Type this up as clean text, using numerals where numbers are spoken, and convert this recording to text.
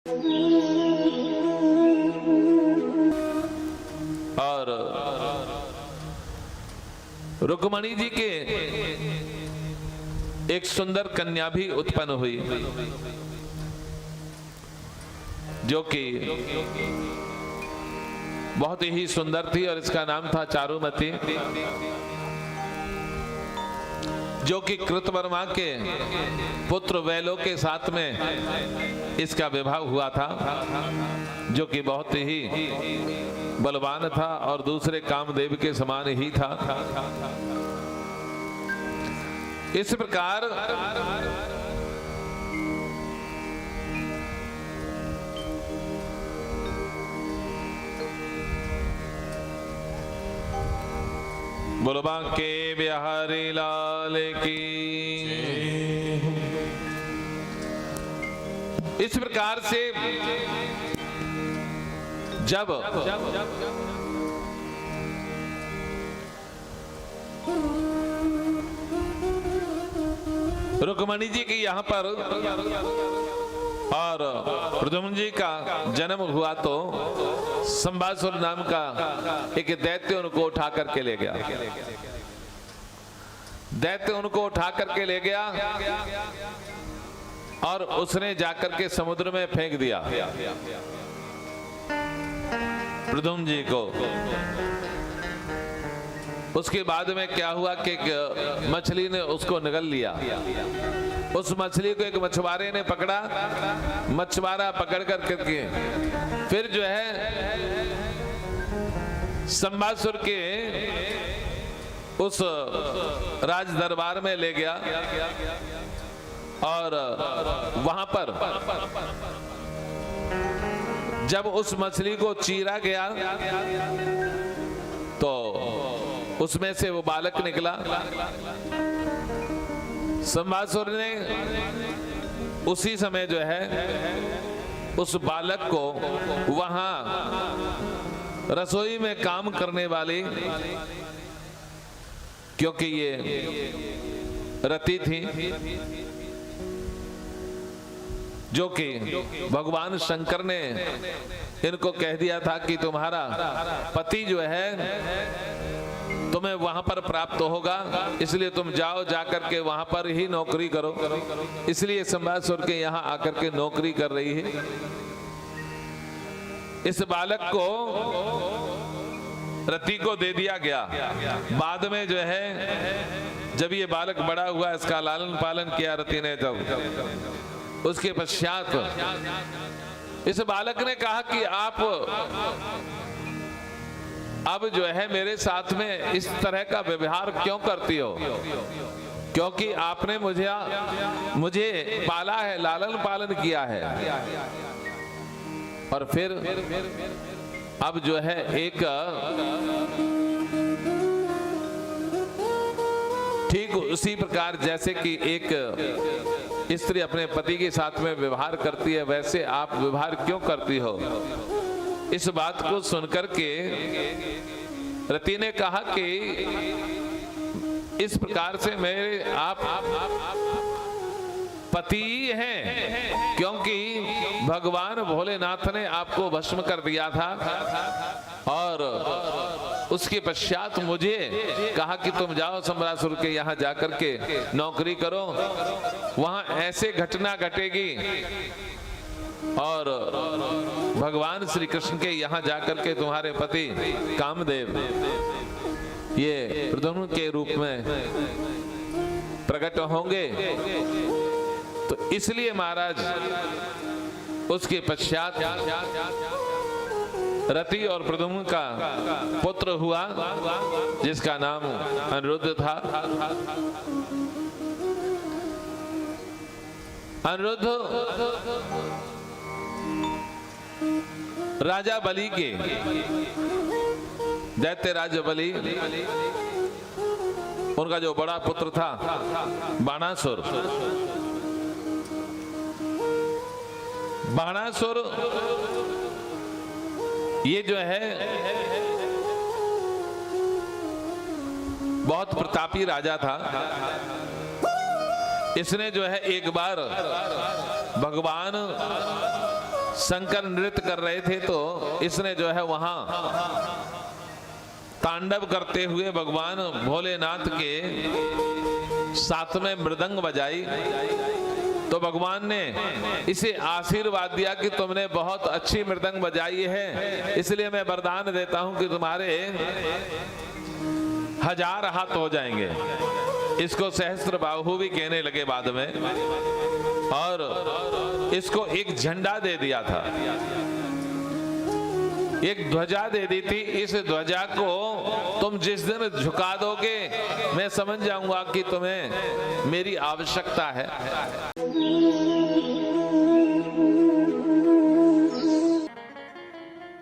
और रुक्मणी जी के एक सुंदर कन्या भी उत्पन्न हुई, जो कि बहुत ही सुंदर थी और इसका नाम था चारुमती, जो कि कृतवर्मा के पुत्र वैलो के साथ में इसका विवाह हुआ था, जो कि बहुत ही बलवान था और दूसरे कामदेव के समान ही था। इस प्रकार बोलो बांके बिहारी लाल की। इस प्रकार से जब रुक्मणी जी की यहाँ पर और प्रद्युम्न जी का जन्म हुआ तो संबासुर नाम का एक दैत्य उनको उठा करके ले गया। दैत्य उनको उठा करके ले गया और उसने जाकर के समुद्र में फेंक दिया प्रद्युम्न जी को। उसके बाद में क्या हुआ कि मछली ने उसको निगल लिया। उस मछली को एक मछुआरे ने पकड़ा, मछुआरा पकड़ कर करके फिर जो है संबासुर के उस राज दरबार में ले गया और वहां पर जब उस मछली को चीरा गया तो उसमें से वो बालक निकला। संबासुर ने उसी समय जो है उस बालक को वहां रसोई में काम करने वाली, क्योंकि ये रति थी, जो कि भगवान शंकर ने इनको कह दिया था कि तुम्हारा पति जो है तुम्हें वहां पर प्राप्त होगा, इसलिए तुम जाओ, जाकर के वहां पर ही नौकरी करो। इसलिए संबासुर के यहाँ आकर के नौकरी कर रही है। इस बालक को रति को दे दिया गया। बाद में जो है जब ये बालक बड़ा हुआ, इसका लालन पालन किया रति ने, जब उसके पश्चात इस बालक ने कहा कि आप अब जो है मेरे साथ में इस तरह का व्यवहार क्यों करती हो, क्योंकि आपने मुझे पाला है, लालन पालन किया है। और फिर अब जो है एक ठीक उसी प्रकार जैसे कि एक स्त्री अपने पति के साथ में व्यवहार करती है, वैसे आप व्यवहार क्यों करती हो। इस बात को सुनकर के रति ने कहा कि इस प्रकार से मेरे आप पति हैं, क्योंकि भगवान भोलेनाथ ने आपको भस्म कर दिया था और उसके पश्चात मुझे कहा कि तुम जाओ संबरासुर के यहाँ जाकर के नौकरी करो, वहां ऐसे घटना घटेगी और भगवान श्री कृष्ण के यहाँ जाकर के तुम्हारे पति कामदेव ये प्रद्युम्न के रूप में प्रकट होंगे। तो इसलिए महाराज उसके पश्चात रति और प्रद्युम्न का पुत्र हुआ, जिसका नाम अनिरुद्ध था। अनिरुद्ध राजा बलि के, दैत्य राजा बलि, उनका जो बड़ा पुत्र था बाणासुर। बाणासुर ये जो है बहुत प्रतापी राजा था। इसने जो है एक बार भगवान शंकर नृत्य कर रहे थे तो इसने जो है वहां तांडव करते हुए भगवान भोलेनाथ के साथ में मृदंग बजाई। तो भगवान ने इसे आशीर्वाद दिया कि तुमने बहुत अच्छी मृदंग बजाई है, इसलिए मैं वरदान देता हूं कि तुम्हारे 1000 हाथ हो जाएंगे। इसको सहस्त्र बाहु भी कहने लगे बाद में, और इसको एक झंडा दे दिया था, एक ध्वजा दे दी थी। इस ध्वजा को तुम जिस दिन झुका दोगे मैं समझ जाऊंगा कि तुम्हें मेरी आवश्यकता है।